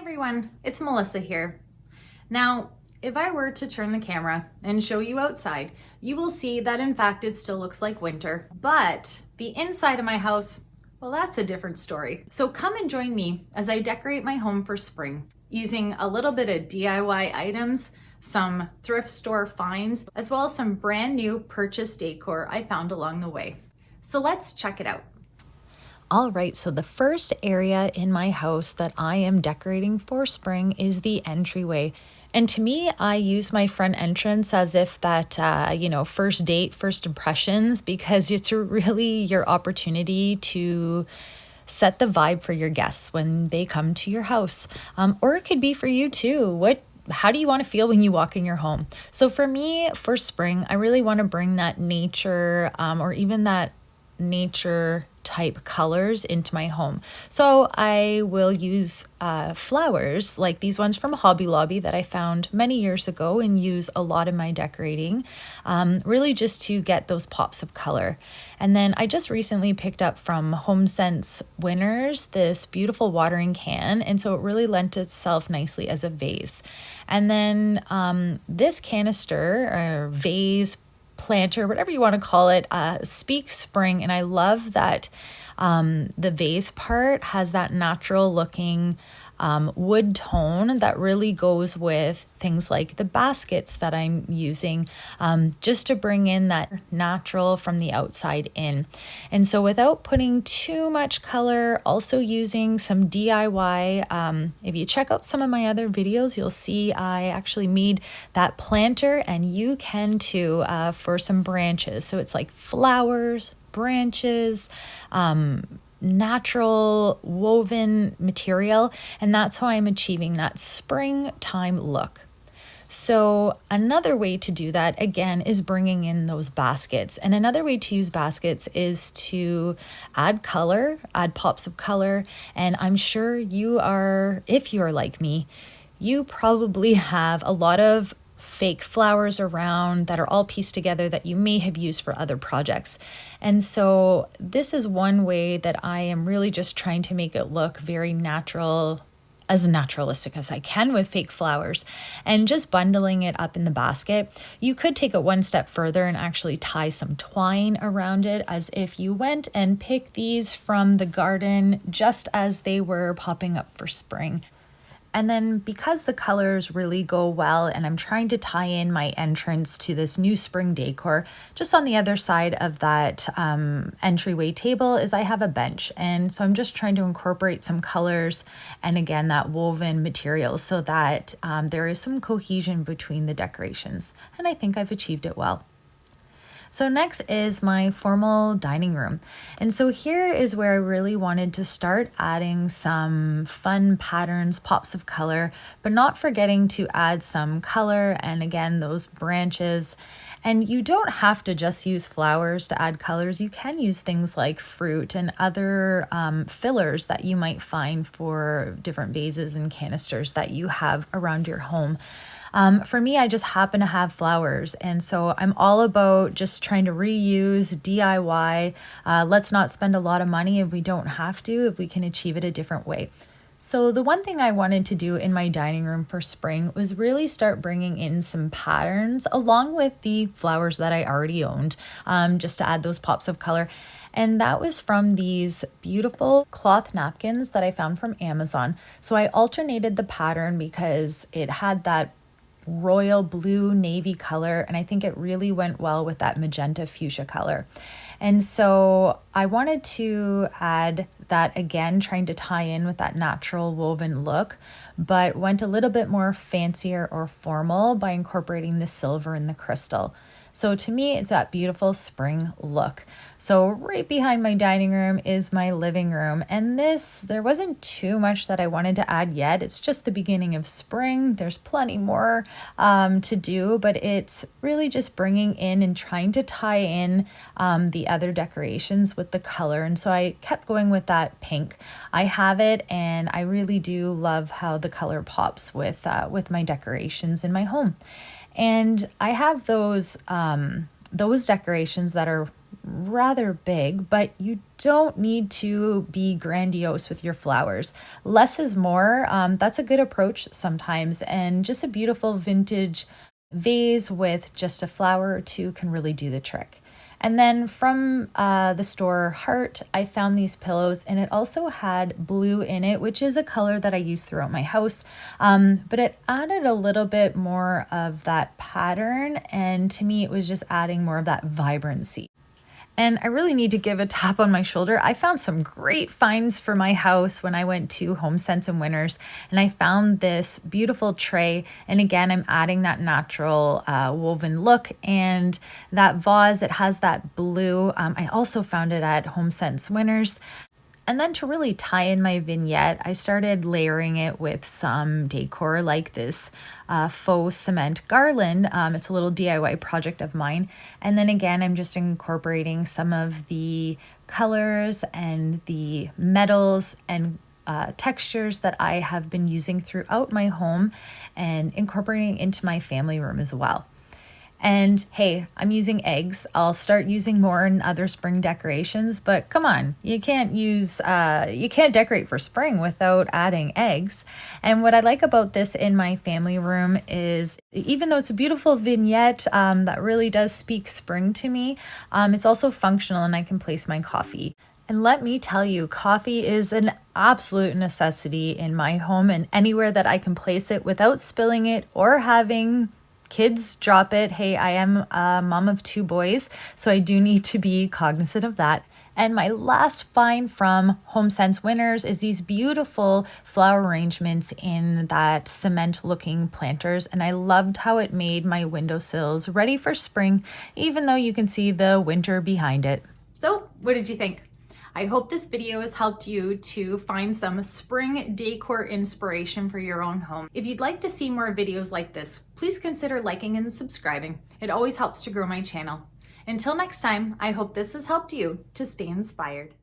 everyone, it's Melissa here. Now, if I were to turn the camera and show you outside, you will see that in fact it still looks like winter, but the inside of my house, well, that's a different story. So come and join me as I decorate my home for spring using a little bit of DIY items, some thrift store finds, as well as some brand new purchase decor I found along the way. So let's check it out. All right, so the first area in my house that I am decorating for spring is the entryway. And to me, I use my front entrance as if that, first date, first impressions, because it's really your opportunity to set the vibe for your guests when they come to your house. Or it could be for you too. How do you want to feel when you walk in your home? So for me, for spring, I really want to bring that nature or even that nature type colors into my home. So I will use flowers like these ones from Hobby Lobby that I found many years ago and use a lot in my decorating, really just to get those pops of color. And then I just recently picked up from Homesense Winners this beautiful watering can, and so it really lent itself nicely as a vase. And then this canister or vase, planter, whatever you want to call it, speaks spring. And I love that the vase part has that natural looking wood tone that really goes with things like the baskets that I'm using, just to bring in that natural from the outside in. And so without putting too much color, also using some DIY. If you check out some of my other videos, you'll see I actually made that planter, and you can too, for some branches. So it's like flowers, branches, natural woven material, and that's how I'm achieving that springtime look. So another way to do that, again, is bringing in those baskets. And another way to use baskets is to add color, add pops of color. And I'm sure if you are like me, you probably have a lot of fake flowers around that are all pieced together that you may have used for other projects. And so this is one way that I am really just trying to make it look very natural, as naturalistic as I can with fake flowers, and just bundling it up in the basket. You could take it one step further and actually tie some twine around it as if you went and picked these from the garden just as they were popping up for spring. And then because the colors really go well, and I'm trying to tie in my entrance to this new spring decor, just on the other side of that entryway table I have a bench. And so I'm just trying to incorporate some colors and again, that woven material so that there is some cohesion between the decorations. And I think I've achieved it well. So next is my formal dining room. And so here is where I really wanted to start adding some fun patterns, pops of color, but not forgetting to add some color and again, those branches. And you don't have to just use flowers to add colors. You can use things like fruit and other fillers that you might find for different vases and canisters that you have around your home. For me, I just happen to have flowers. And so I'm all about just trying to reuse, DIY. Let's not spend a lot of money if we don't have to, if we can achieve it a different way. So the one thing I wanted to do in my dining room for spring was really start bringing in some patterns along with the flowers that I already owned, just to add those pops of color. And that was from these beautiful cloth napkins that I found from Amazon. So I alternated the pattern because it had that royal blue navy color, and I think it really went well with that magenta fuchsia color. And so I wanted to add that again, trying to tie in with that natural woven look, but went a little bit more fancier or formal by incorporating the silver and the crystal. So to me, it's that beautiful spring look. So right behind my dining room is my living room. And there wasn't too much that I wanted to add yet. It's just the beginning of spring. There's plenty more to do, but it's really just bringing in and trying to tie in the other decorations with the color. And so I kept going with that pink. I have it, and I really do love how the color pops with my decorations in my home. And I have those decorations that are rather big, but you don't need to be grandiose with your flowers. Less is more. That's a good approach sometimes, and just a beautiful vintage vase with just a flower or two can really do the trick. And then from the store Heart, I found these pillows, and it also had blue in it, which is a color that I use throughout my house. But it added a little bit more of that pattern, and to me, it was just adding more of that vibrancy. And I really need to give a tap on my shoulder. I found some great finds for my house when I went to Homesense and Winners, and I found this beautiful tray. And again, I'm adding that natural woven look, and that vase, it has that blue. I also found it at Homesense Winners. And then to really tie in my vignette, I started layering it with some decor like this faux cement garland. It's a little DIY project of mine. And then again, I'm just incorporating some of the colors and the metals and textures that I have been using throughout my home and incorporating into my family room as well. And hey, I'm using eggs. I'll start using more in other spring decorations, but come on, you can't decorate for spring without adding eggs. And what I like about this in my family room is, even though it's a beautiful vignette that really does speak spring to me, it's also functional, and I can place my coffee. And let me tell you, coffee is an absolute necessity in my home, and anywhere that I can place it without spilling it or having kids drop it. Hey, I am a mom of 2 boys, so I do need to be cognizant of that. And my last find from Homesense Winners is these beautiful flower arrangements in that cement looking planters. And I loved how it made my windowsills ready for spring, even though you can see the winter behind it. So what did you think? I hope this video has helped you to find some spring decor inspiration for your own home. If you'd like to see more videos like this, please consider liking and subscribing. It always helps to grow my channel. Until next time, I hope this has helped you to stay inspired.